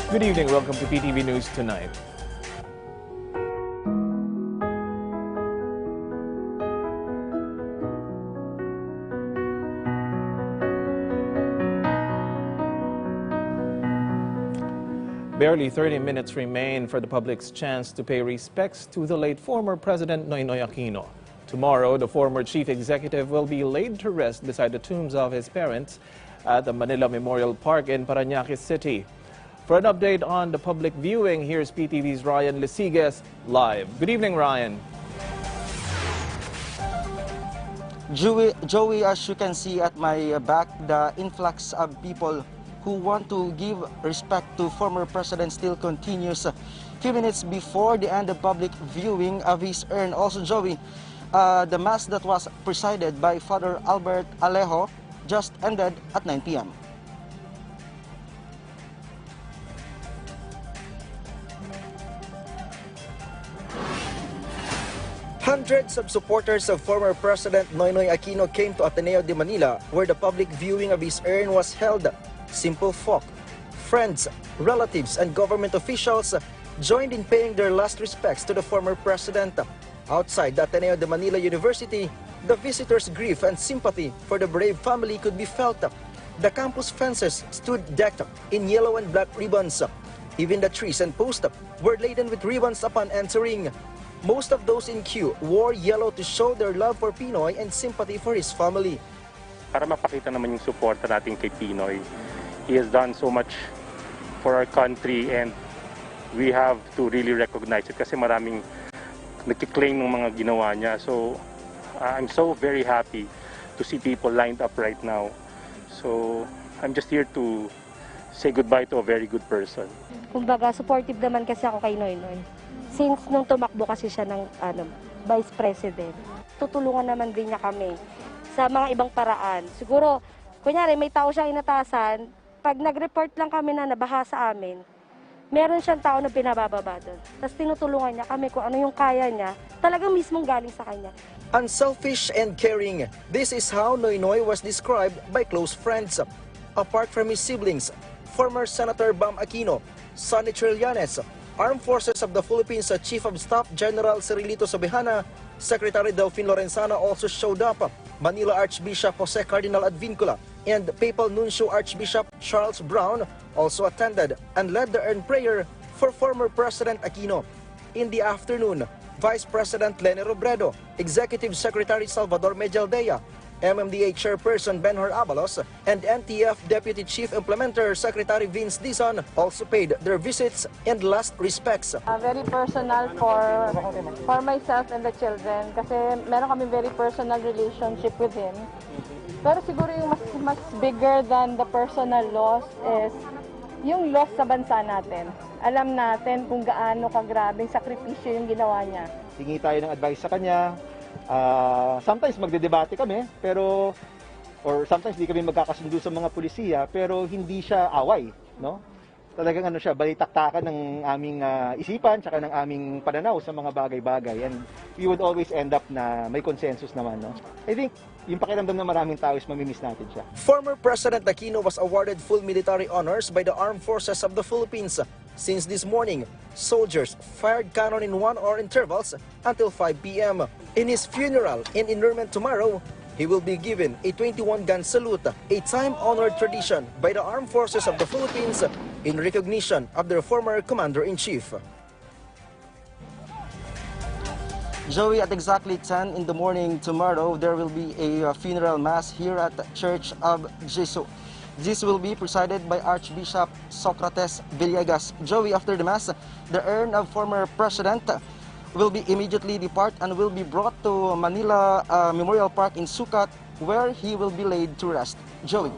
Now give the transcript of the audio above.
Good evening. Welcome to PTV News Tonight. Barely 30 minutes remain for the public's chance to pay respects to the late former President Noynoy Aquino. Tomorrow, the former chief executive will be laid to rest beside the tombs of his parents at the Manila Memorial Park in Parañaque City. For an update on the public viewing, here's PTV's Ryan Lisigas live. Good evening, Ryan. Joey, as you can see at my back, the influx of people who want to give respect to former president still continues. A few minutes before the end of public viewing of his urn. Also, Joey, the mass that was presided by Father Albert Alejo just ended at 9 p.m. Hundreds of supporters of former President Noynoy Aquino came to Ateneo de Manila, where the public viewing of his urn was held. Simple folk, friends, relatives, and government officials joined in paying their last respects to the former president. Outside the Ateneo de Manila University, the visitors' grief and sympathy for the brave family could be felt. The campus fences stood decked in yellow and black ribbons. Even the trees and posts were laden with ribbons upon entering. Most of those in queue wore yellow to show their love for Pinoy and sympathy for his family. Para mapakita naman yung suporta natin kay Pinoy. He has done so much for our country and we have to really recognize it kasi maraming nagki-claim ng mga ginawa niya. So I'm so very happy to see people lined up right now. So I'm just here to say goodbye to a very good person. Kumbaga, supportive naman kasi ako kay Noynoy. Since nung tumakbo kasi siya ng Vice President, tutulungan naman din niya kami sa mga ibang paraan. Siguro, kunyari may tao siyang inatasan, pag nag-report lang kami na nabaha sa amin, meron siyang tao na pinabababa doon. Tapos tinutulungan niya kami kung ano yung kaya niya, talagang mismong galing sa kanya. Unselfish and caring, this is how Noynoy was described by close friends. Apart from his siblings, former Senator Bam Aquino, Sonny Trillanes, Armed Forces of the Philippines Chief of Staff General Cirilito Sobejana, Secretary Delfin Lorenzana also showed up. Manila Archbishop Jose Cardinal Advincula and Papal Nuncio Archbishop Charles Brown also attended and led the urn prayer for former President Aquino. In the afternoon, Vice President Leni Robredo, Executive Secretary Salvador Medialdea, MMDA Chairperson Benhur Abalos, and NTF Deputy Chief Implementer Secretary Vince Dizon also paid their visits and last respects. Very personal for myself and the children kasi meron kami very personal relationship with him. Pero siguro yung mas bigger than the personal loss is yung loss sa bansa natin. Alam natin kung gaano kagrabing sakripisyo yung ginawa niya. Hingi tayo ng advice sa kanya. Sometimes magdedebate kami, pero or sometimes hindi kami magkakasundo sa mga pulisiya, pero hindi siya away, no? Talagang siya, balitaktakan ng aming isipan tsaka ng aming pananaw sa mga bagay-bagay, and we would always end up na may consensus naman, no? I think yung pakiramdam ng maraming tao is mamimiss natin siya. Former President Aquino was awarded full military honors by the Armed Forces of the Philippines. Since this morning, soldiers fired cannon in 1 hour intervals until 5 p.m. In his funeral and interment tomorrow, he will be given a 21-gun salute, a time-honored tradition by the Armed Forces of the Philippines in recognition of their former Commander-in-Chief. Joey, at exactly 10 in the morning tomorrow, there will be a funeral mass here at the Church of Jesus. This will be presided by Archbishop Socrates Villegas. Joey, after the mass, the urn of former president will be immediately depart and will be brought to Manila Memorial Park in Sucat, where he will be laid to rest. Joey.